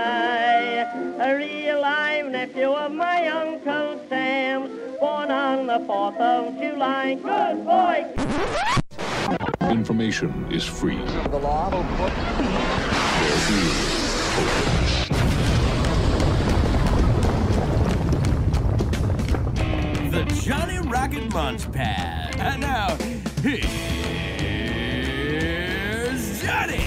July. A real live nephew of my Uncle Sam's, born on the 4th of July. Good boy! Information is free. The law. There is The Johnny Rocket Launchpad. And now, here's Johnny.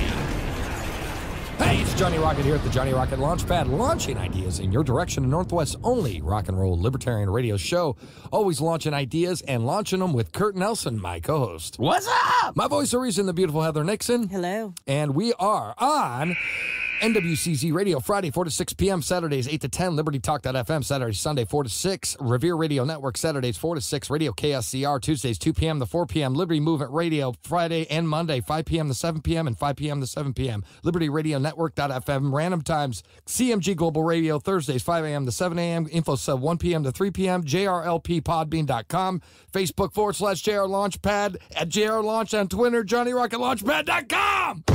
Hey, it's Johnny Rocket here at the Johnny Rocket Launchpad, launching ideas in your direction, the Northwest's only rock and roll libertarian radio show. Always launching ideas and launching them with Kurt Nelson, my co-host. What's up? My voice of reason, the beautiful Heather Nixon. Hello. And we are on NWCZ Radio, Friday, 4 to 6 p.m., Saturdays, 8 to 10, LibertyTalk.fm, Saturday, Sunday, 4 to 6, Revere Radio Network, Saturdays, 4 to 6, Radio KSCR, Tuesdays, 2 p.m. to 4 p.m., Liberty Movement Radio, Friday and Monday, 5 p.m. to 7 p.m. and 5 p.m. to 7 p.m., Liberty Radio Network.fm, Random Times, CMG Global Radio, Thursdays, 5 a.m. to 7 a.m., InfoSub, 1 p.m. to 3 p.m., JRLPPodbean.com, Facebook /JR Launchpad, at JR Launch on Twitter, JohnnyRocketLaunchpad.com.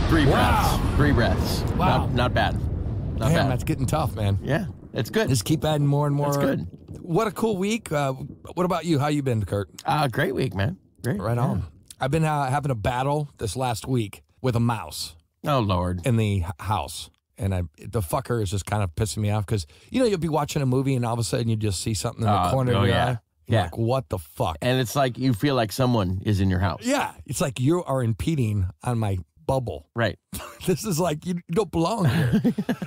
Three breaths. Wow. 3 breaths. Wow. Not bad. Not Damn, bad. that's getting tough, man. Yeah, it's good. Just keep adding more and more. That's good. What a cool week. What about you? How you been, Kurt? Great week, man. Great. Right on. I've been having a battle this last week with a mouse Oh, Lord. in the house. And the fucker is just kind of pissing me off because, you'll be watching a movie and all of a sudden you just see something in the corner of your eye. You're like, what the fuck? And it's like you feel like someone is in your house. Yeah. It's like you are impeding on my bubble. Right. This is like, you don't belong here.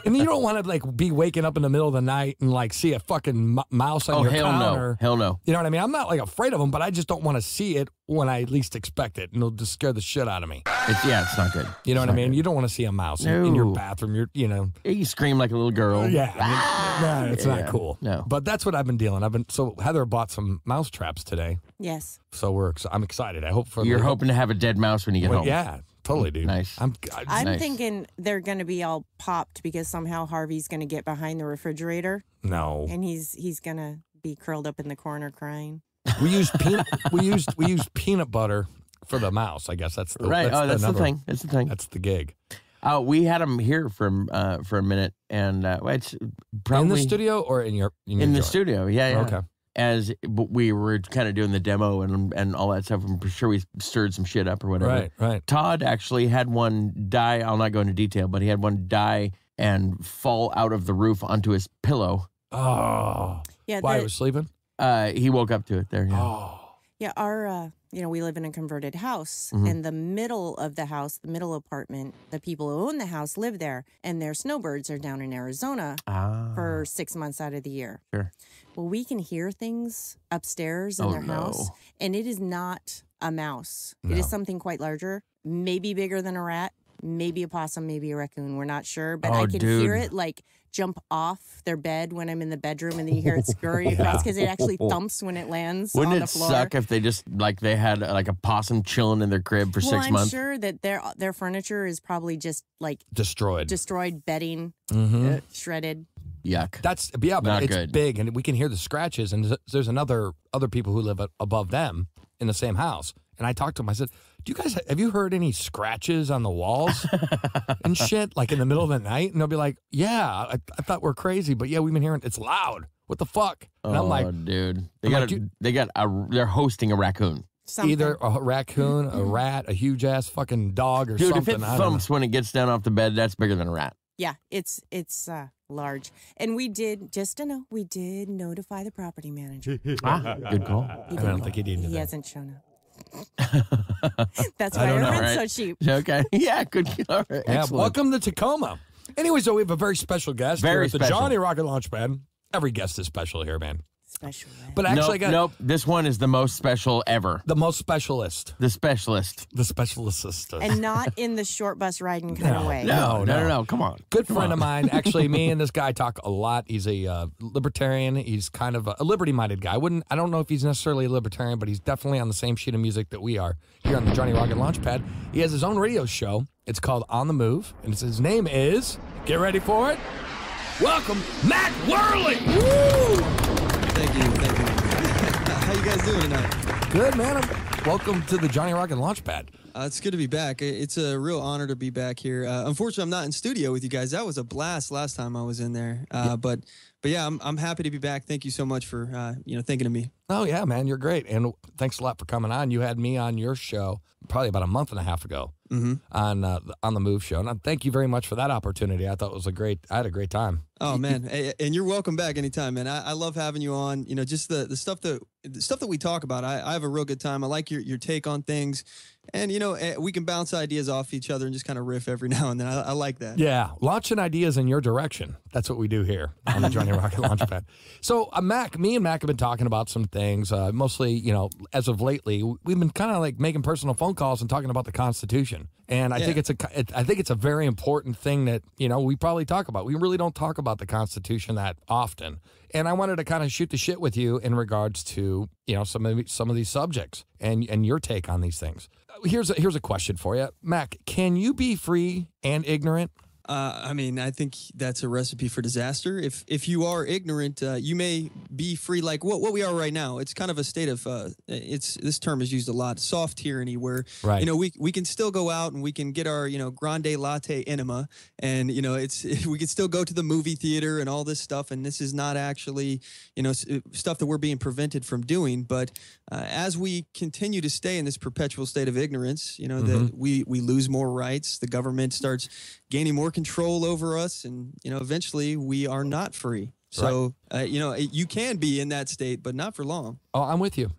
And you don't want to be waking up in the middle of the night and see a fucking mouse on your counter. No. Hell no. You know what I mean? I'm not afraid of them, but I just don't want to see it when I least expect it. And it'll just scare the shit out of me. It's not good. You know what I mean? Good. You don't want to see a mouse in your bathroom. You scream like a little girl. Yeah. It's not cool. No. But that's what I've been dealing. So Heather bought some mouse traps today. Yes. So I'm excited. I hope You're hoping to have a dead mouse when you get home. Yeah. Totally, dude. Nice. I'm nice. thinking they're going to be all popped because somehow Harvey's going to get behind the refrigerator. No. And he's going to be curled up in the corner crying. We used peanut butter for the mouse. I guess that's the right. That's the thing. That's the thing. That's the gig. We had him here for a minute, and it's probably in the studio or in your in the studio. Yeah. Okay. As we were kind of doing the demo and all that stuff, I'm sure we stirred some shit up or whatever. Right. Todd actually had one die. I'll not go into detail, but he had one die and fall out of the roof onto his pillow. Oh. Yeah. Why he was sleeping? He woke up to it there. Yeah. Oh. Yeah, our, we live in a converted house, and the middle of the house, the middle apartment, the people who own the house live there, and their snowbirds are down in Arizona for 6 months out of the year. Sure. Well, we can hear things upstairs in their house, and it is not a mouse. No. It is something quite larger, maybe bigger than a rat, maybe a possum, maybe a raccoon. We're not sure, but I can hear it jump off their bed when I'm in the bedroom, and then you hear it scurry across because it actually thumps when it lands on the floor. Wouldn't it suck if they just they had a possum chilling in their crib for 6 months? I'm sure that their furniture is probably just destroyed bedding, shredded. Yuck. But not it's good. Big, and we can hear the scratches. And there's other people who live above them in the same house. And I talked to them. I said, have you heard any scratches on the walls and shit, in the middle of the night? And they'll be like, yeah, I thought we're crazy, but yeah, we've been hearing it's loud. What the fuck? And I'm like, dude, they're hosting a raccoon. Something. Either a raccoon, a rat, a huge ass fucking dog, or something. Dude, if it thumps when it gets down off the bed, that's bigger than a rat. Yeah, it's large. And we did notify the property manager. Good call. I don't think he needed He that. hasn't shown up. That's why our rent's so cheap. Okay. Yeah, good. All right. Yeah, Excellent. welcome to Tacoma. Anyway, so we have a very special guest here at the Johnny Rocket Launchpad. Every guest is special here, man. Special. But actually, nope. This one is the most special ever. The most specialist. The specialist. The specialist. And not in the short bus riding kind of way. No. Come on. Good friend of mine. Actually, me and this guy talk a lot. He's a libertarian. He's kind of a liberty-minded guy. I don't know if he's necessarily a libertarian, but he's definitely on the same sheet of music that we are here on the Johnny Rocket Launchpad. He has his own radio show. It's called On the Move, and his name is, get ready for it, welcome, Mack Worley! Woo! Thank you. How you guys doing tonight? Good, man. welcome to the Johnny Rock and Launchpad. It's good to be back. It's a real honor to be back here. Unfortunately, I'm not in studio with you guys. That was a blast last time I was in there. But yeah, I'm happy to be back. Thank you so much for thinking of me. Oh yeah, man, you're great, and thanks a lot for coming on. You had me on your show probably about a month and a half ago on the Move show, and thank you very much for that opportunity. I thought it was I had a great time. Oh man, and you're welcome back anytime, man. I love having you on. Just the stuff that we talk about. I have a real good time. I like your take on things. And, we can bounce ideas off each other and just kind of riff every now and then. I like that. Yeah, launching ideas in your direction. That's what we do here on the Johnny Rocket Launchpad. So, me and Mac have been talking about some things, mostly, as of lately. We've been kind of like making personal phone calls and talking about the Constitution. And I think it's a very important thing that, we probably talk about. We really don't talk about the Constitution that often. And I wanted to kind of shoot the shit with you in regards to, some of these subjects and your take on these things. Here's a question for you, Mac. Can you be free and ignorant? I think that's a recipe for disaster. If you are ignorant, you may be free like what we are right now. It's kind of a state of this term is used a lot, soft tyranny, where we can still go out and we can get our grande latte enema, and we can still go to the movie theater and all this stuff, and this is not actually stuff that we're being prevented from doing. But as we continue to stay in this perpetual state of ignorance, that we lose more rights. The government starts gaining more control over us, and eventually we are not free. So you can be in that state, but not for long. Oh, I'm with you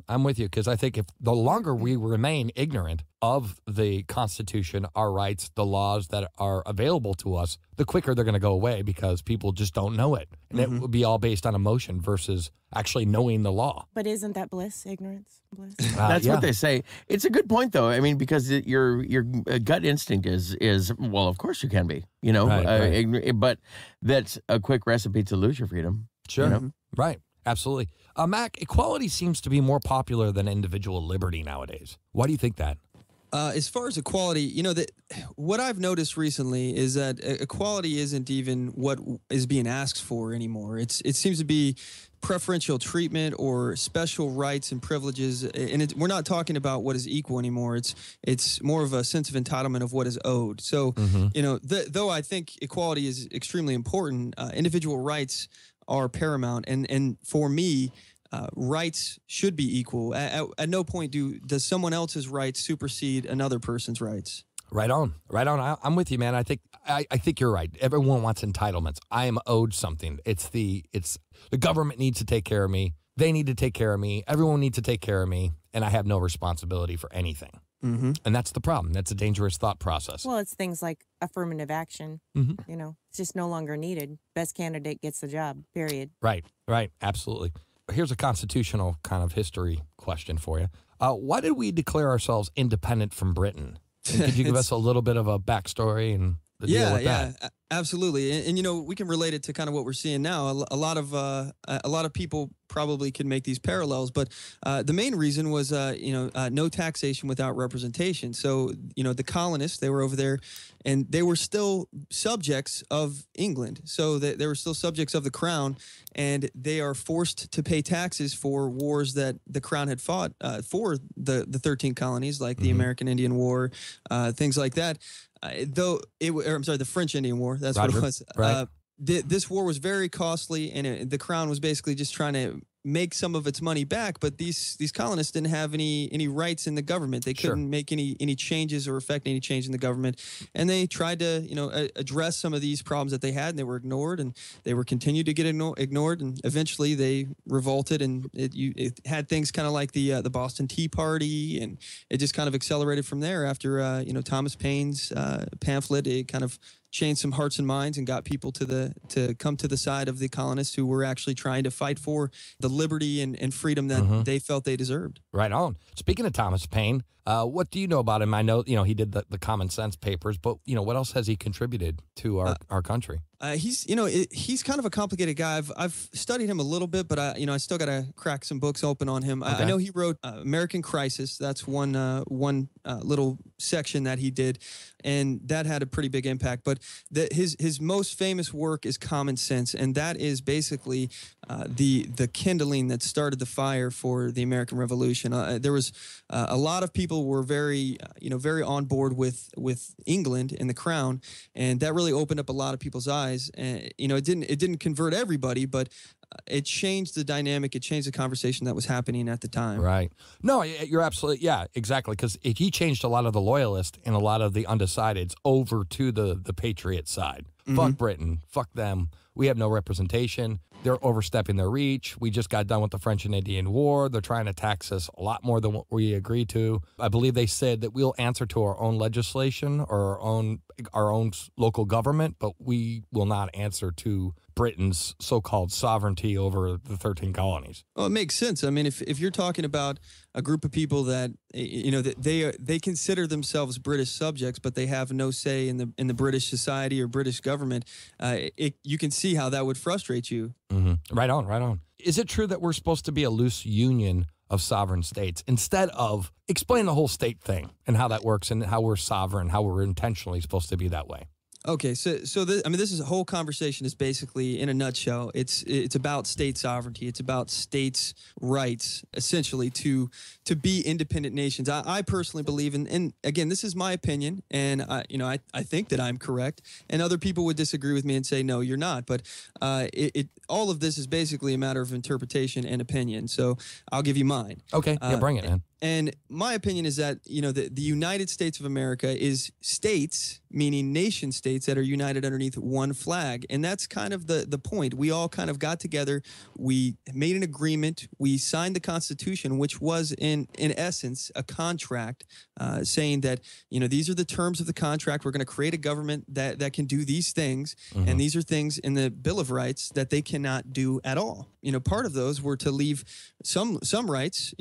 because I think if the longer we remain ignorant of the Constitution, our rights, the laws that are available to us, the quicker they're going to go away because people just don't know it. And it would be all based on emotion versus actually knowing the law. But isn't that bliss? Ignorance? Bliss? That's what they say. It's a good point, though. I mean, because your gut instinct is well, of course you can be, right. But that's a quick recipe to lose your freedom. Sure. Right. Absolutely. Mac, equality seems to be more popular than individual liberty nowadays. Why do you think that? As far as equality, what I've noticed recently is that equality isn't even what is being asked for anymore. It seems to be preferential treatment or special rights and privileges, and we're not talking about what is equal anymore. It's more of a sense of entitlement of what is owed. So, though I think equality is extremely important, individual rights are paramount, and for me, rights should be equal. At no point does someone else's rights supersede another person's rights. Right on. I'm with you, man. I think you're right. Everyone wants entitlements. I am owed something. It's the government needs to take care of me. They need to take care of me. Everyone needs to take care of me, and I have no responsibility for anything. And that's the problem. That's a dangerous thought process. Well, it's things like affirmative action. It's just no longer needed. Best candidate gets the job, period. Right. Absolutely. Here's a constitutional kind of history question for you. Why did we declare ourselves independent from Britain? And could you give us a little bit of a backstory and the deal with that? Absolutely. And we can relate it to kind of what we're seeing now. A lot of people probably could make these parallels, but the main reason was no taxation without representation. So the colonists, they were over there, and they were still subjects of England. So they were still subjects of the crown, and they are forced to pay taxes for wars that the crown had fought for the 13 colonies, like the American Indian War, things like that. The French Indian War. That's what it was. Right. This war was very costly, and the crown was basically just trying to make some of its money back. But these colonists didn't have any rights in the government. They couldn't make any changes or affect any change in the government. And they tried to address some of these problems that they had, and they were ignored, and they were continued to get ignored. And eventually they revolted, and it had things kind of like the Boston Tea Party, and it just kind of accelerated from there after Thomas Paine's pamphlet. It kind of changed some hearts and minds and got people to come to the side of the colonists who were actually trying to fight for the liberty and freedom that they felt they deserved. Right on. Speaking of Thomas Paine, what do you know about him? I know, he did the Common Sense papers, but, what else has he contributed to our country? He's kind of a complicated guy. I've studied him a little bit, but I still got to crack some books open on him. Okay. I know he wrote American Crisis. That's one little section that he did, and that had a pretty big impact. But his most famous work is Common Sense, and that is basically the kindling that started the fire for the American Revolution. There was a lot of people were very very on board with England and the crown, and that really opened up a lot of people's eyes. And it didn't convert everybody, but it changed the dynamic. It changed the conversation that was happening at the time. Right. No, you're absolutely, yeah, exactly. Because he changed a lot of the loyalists and a lot of the undecideds over to the patriot side. Fuck Britain. Fuck them. We have no representation. They're overstepping their reach. We just got done with the French and Indian War. They're trying to tax us a lot more than what we agreed to. I believe they said that we'll answer to our own legislation or our own local government, but we will not answer to Britain's so-called sovereignty over the 13 colonies. Well, it makes sense. I mean, if you're talking about a group of people that that they consider themselves British subjects, but they have no say in the British society or British government, you can see how that would frustrate you. Right on, right on. Is it true that we're supposed to be a loose union of sovereign states instead of explain the whole state thing and how that works and how we're sovereign, how we're intentionally supposed to be that way? Okay, so this is a whole conversation is basically, in a nutshell, it's about state sovereignty. It's about states' rights, essentially, to be independent nations. I personally believe, and again, this is my opinion, and I think that I'm correct, and other people would disagree with me and say, no, you're not. But all of this is basically a matter of interpretation and opinion. So I'll give you mine. Okay, yeah, bring it, man. And my opinion is that, the United States of America is states, meaning nation states that are united underneath one flag. And that's kind of the point. We all kind of got together. We made an agreement. We signed the Constitution, which was in essence a contract saying that, these are the terms of the contract. We're going to create a government that can do these things. And these are things in the Bill of Rights that they cannot do at all. Part of those were to leave some rights,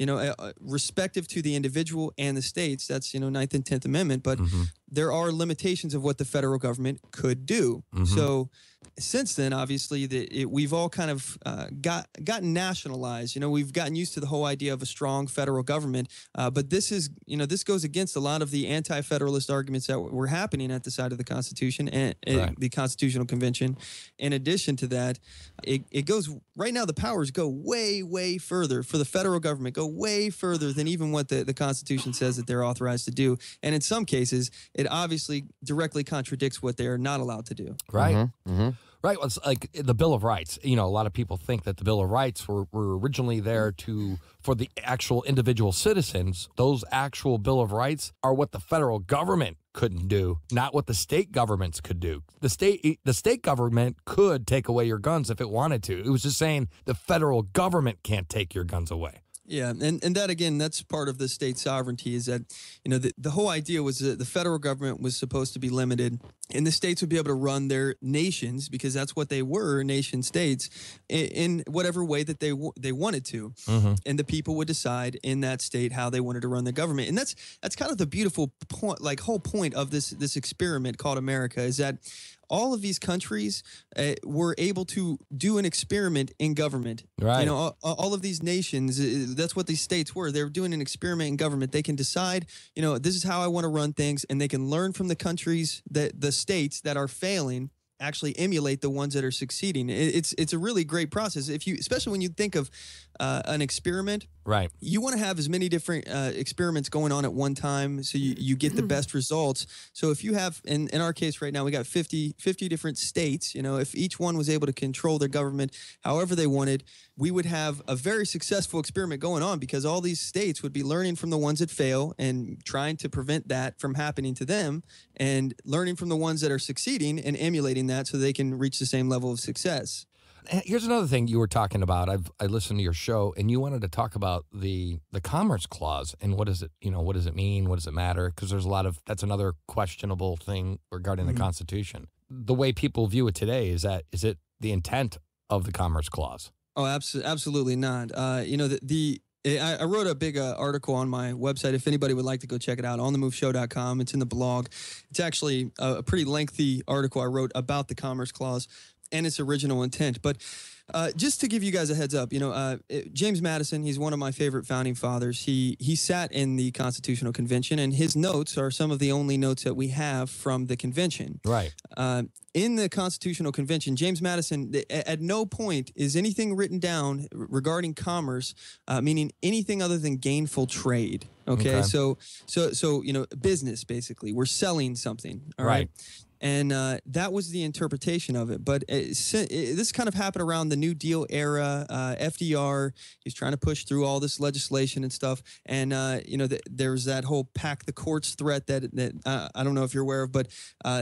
respective to the individual and the states. That's, 9th and 10th Amendment. But there are limitations of what the federal government could do. So since then, obviously, we've all kind of gotten nationalized. We've gotten used to the whole idea of a strong federal government. But this is, this goes against a lot of the anti-federalist arguments that were happening at the side of the Constitution and the Constitutional Convention. In addition to that, it goes right now. The powers go way, way further for the federal government. Go way further than even what the Constitution says that they're authorized to do. And in some cases, it obviously directly contradicts what they are not allowed to do. Right. Right. Well, it's like the Bill of Rights. A lot of people think that the Bill of Rights were originally there for the actual individual citizens. Those actual Bill of Rights are what the federal government couldn't do, not what the state governments could do. The state government could take away your guns if it wanted to. It was just saying the federal government can't take your guns away. Yeah, and that, again, that's part of the state sovereignty is that, the whole idea was that the federal government was supposed to be limited and the states would be able to run their nations, because that's what they were, nation states, in whatever way that they wanted to. And the people would decide in that state how they wanted to run their government. And that's kind of the beautiful point, whole point of this experiment called America, is that all of these countries were able to do an experiment in government. Right. All of these nations, that's what these states were. They were doing an experiment in government. They can decide, this is how I want to run things, and they can learn from the countries, the states that are failing, actually emulate the ones that are succeeding. It's a really great process. Especially when you think of an experiment, right? You want to have as many different experiments going on at one time, so you get the best results. So if you have, in our case right now, we got 50 different states. If each one was able to control their government however they wanted, we would have a very successful experiment going on, because all these states would be learning from the ones that fail and trying to prevent that from happening to them, and learning from the ones that are succeeding and emulating that so they can reach the same level of success. Here's another thing you were talking about. I listened to your show, and you wanted to talk about the Commerce Clause and what does it mean? What does it matter? Because there's that's another questionable thing regarding the Constitution. The way people view it today is it the intent of the Commerce Clause? Oh, absolutely not. I wrote a big article on my website. If anybody would like to go check it out, onthemoveshow.com. It's in the blog. It's actually a pretty lengthy article I wrote about the Commerce Clause. and its original intent. But just to give you guys a heads up, James Madison, he's one of my favorite founding fathers. He sat in the Constitutional Convention, and his notes are some of the only notes that we have from the convention. Right. In the Constitutional Convention, James Madison, at no point is anything written down regarding commerce, meaning anything other than gainful trade. Okay. So business, basically. We're selling something. All right. And that was the interpretation of it. But this kind of happened around the New Deal era. FDR, he's trying to push through all this legislation and stuff. And, there was that whole pack the courts threat that I don't know if you're aware of, but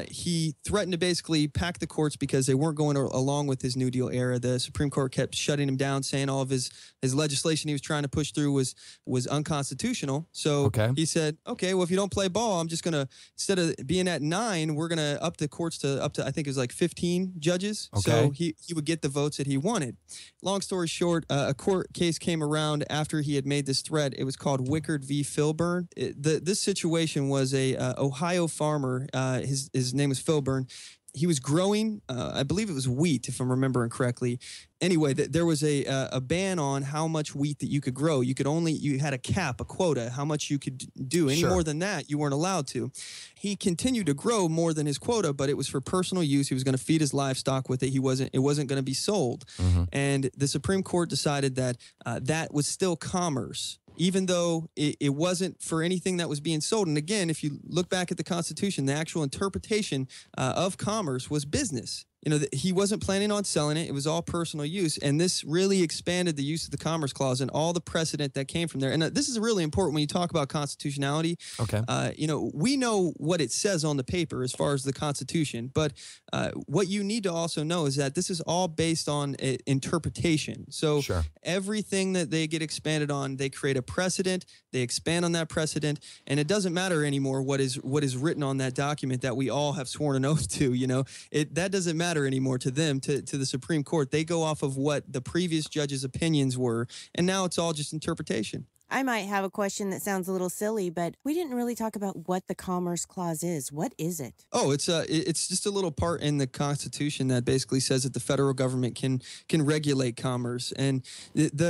he threatened to basically pack the courts because they weren't going along with his New Deal era. The Supreme Court kept shutting him down, saying all of his legislation he was trying to push through was unconstitutional. So he said, okay, well, if you don't play ball, I'm just going to, instead of being at 9, we're going to up the courts to up to, I think it was like 15 judges. So he would get the votes that he wanted. Long story short, a court case came around after he had made this threat. It was called Wickard v. Filburn. This situation was a Ohio farmer. His name was Filburn. He was growing, I believe it was wheat, if I'm remembering correctly. Anyway, there was a ban on how much wheat that you could grow. You had a cap, a quota, how much you could do. Any more than that, you weren't allowed to. He continued to grow more than his quota, but it was for personal use. He was going to feed his livestock with it. It wasn't going to be sold. And the Supreme Court decided that that was still commerce, even though it wasn't for anything that was being sold. And again, if you look back at the Constitution, the actual interpretation of commerce was business. He wasn't planning on selling it. It was all personal use. And this really expanded the use of the Commerce Clause and all the precedent that came from there. And this is really important when you talk about constitutionality. We know what it says on the paper as far as the Constitution. But what you need to also know is that this is all based on interpretation. So everything that they get expanded on, they create a precedent. They expand on that precedent. And it doesn't matter anymore what is written on that document that we all have sworn an oath to. That doesn't matter anymore to them, to the Supreme Court. They go off of what the previous judges' opinions were, and now it's all just interpretation. I might have a question that sounds a little silly, but we didn't really talk about what the Commerce Clause is. What is it? Oh, it's just a little part in the Constitution that basically says that the federal government can regulate commerce. And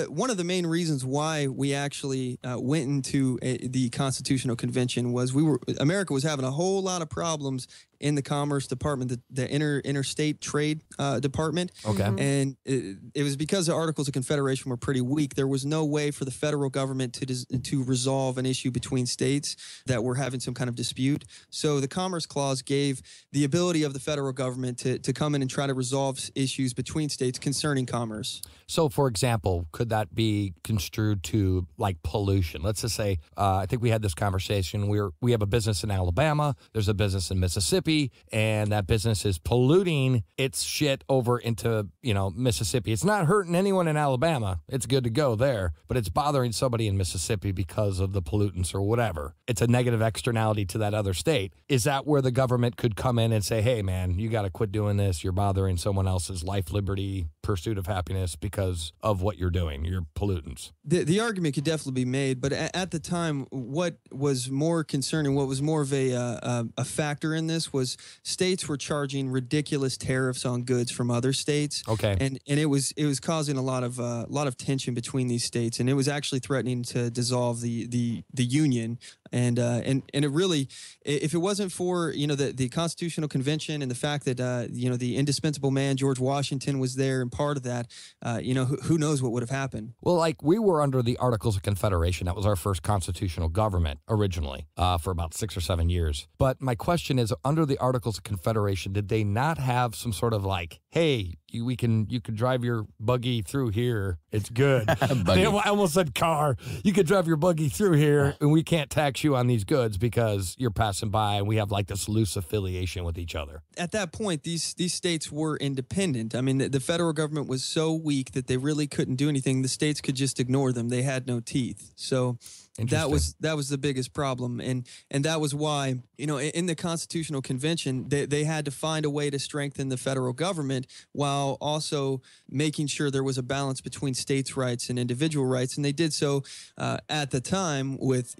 one of the main reasons why we actually went into the Constitutional Convention was America was having a whole lot of problems in the Commerce Department, the interstate trade department. And it was because the Articles of Confederation were pretty weak. There was no way for the federal government to resolve an issue between states that were having some kind of dispute. So the Commerce Clause gave the ability of the federal government to come in and try to resolve issues between states concerning commerce. So, for example, could that be construed to like pollution? Let's just say, I think we had this conversation. We have a business in Alabama. There's a business in Mississippi, and that business is polluting its shit over into, Mississippi. It's not hurting anyone in Alabama. It's good to go there, but it's bothering somebody in Mississippi because of the pollutants or whatever. It's a negative externality to that other state. Is that where the government could come in and say, hey, man, you got to quit doing this. You're bothering someone else's life, liberty, pursuit of happiness because of what you're doing. You're pollutants. The argument could definitely be made, but at the time, what was more concerning, what was more of a factor in this was states were charging ridiculous tariffs on goods from other states. And it was causing a lot of tension between these states, and it was actually threatening to dissolve the union. And it really, if it wasn't for the Constitutional Convention and the fact that the indispensable man George Washington was there and part of that, who knows what would have happened. Well, like we were under the Articles of Confederation. That was our first constitutional government originally for about 6 or 7 years. But my question is, under the Articles of Confederation, did they not have some sort of like, hey, you could drive your buggy through here. It's good. I almost said car. You could drive your buggy through here, and we can't tax you on these goods because you're passing by, and we have like this loose affiliation with each other. At that point, these states were independent. I mean, the federal government was so weak that they really couldn't do anything. The states could just ignore them. They had no teeth. So that was the biggest problem, and that was why in the Constitutional Convention they had to find a way to strengthen the federal government while also making sure there was a balance between states' rights and individual rights, and they did so at the time with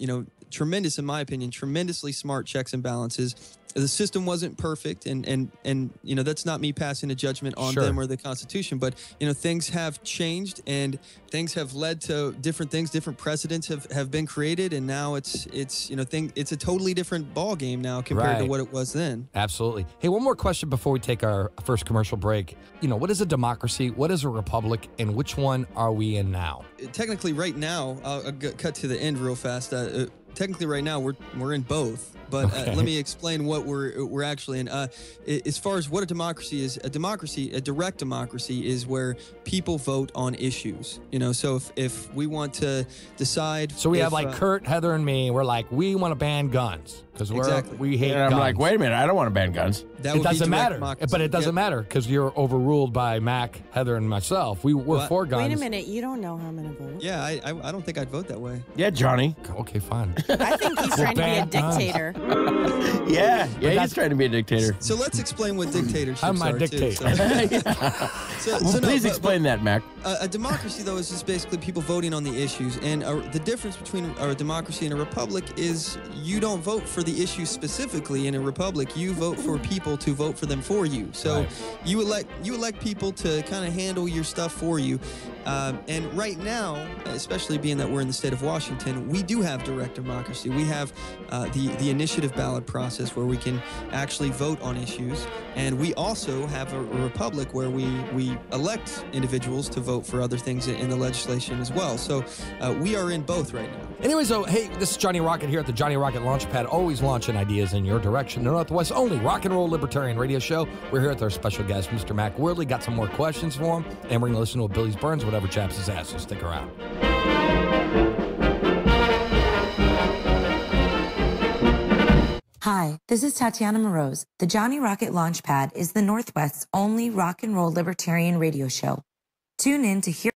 tremendously smart checks and balances. the system wasn't perfect, and you know, that's not me passing a judgment on them or the Constitution, but you know, things have changed and things have led to different things. Different precedents have been created, and now it's you know, it's a totally different ball game now compared to what it was then. Absolutely. Hey, one more question before we take our first commercial break. You know, what is a democracy? What is a republic? And which one are we in now? Technically, right now, I'll cut to the end real fast. Technically, right now, we're in both. But let me explain what we're actually in. As far as what a democracy is, a direct democracy is where people vote on issues. You know, so if we want to decide, so we have like Kurt, Heather, and me. We're like, we want to ban guns because we hate guns. I'm like, wait a minute, I don't want to ban guns. It doesn't matter, but it doesn't matter because you're overruled by Mac, Heather, and myself. We're for guns. Wait a minute, you don't know how I'm going to vote. Yeah, I don't think I'd vote that way. Yeah, Johnny. Okay, fine. I think he's trying to be a dictator. Yeah, he's trying to be a dictator. So let's explain what dictatorships are. I'm my dictator. Please explain that, Mac. A democracy, though, is just basically people voting on the issues. And the difference between a democracy and a republic is you don't vote for the issues specifically. In a republic, you vote for people to vote for them for you. So you elect people to kind of handle your stuff for you. And right now, especially being that we're in the state of Washington, we do have direct democracy. We have the initiative ballot process where we can actually vote on issues. And we also have a republic where we elect individuals to vote for other things in the legislation as well. So we are in both right now. Anyway, so hey, this is Johnny Rocket here at the Johnny Rocket Launchpad, always launching ideas in your direction. The Northwest's only rock and roll libertarian radio show. We're here with our special guest, Mr. Mack Worley. Got some more questions for him, and we're going to listen to what Billy Burns, whatever chaps his ass, so stick around. Hi, this is Tatiana Moroz. The Johnny Rocket Launchpad is the Northwest's only rock and roll libertarian radio show. Tune in to hear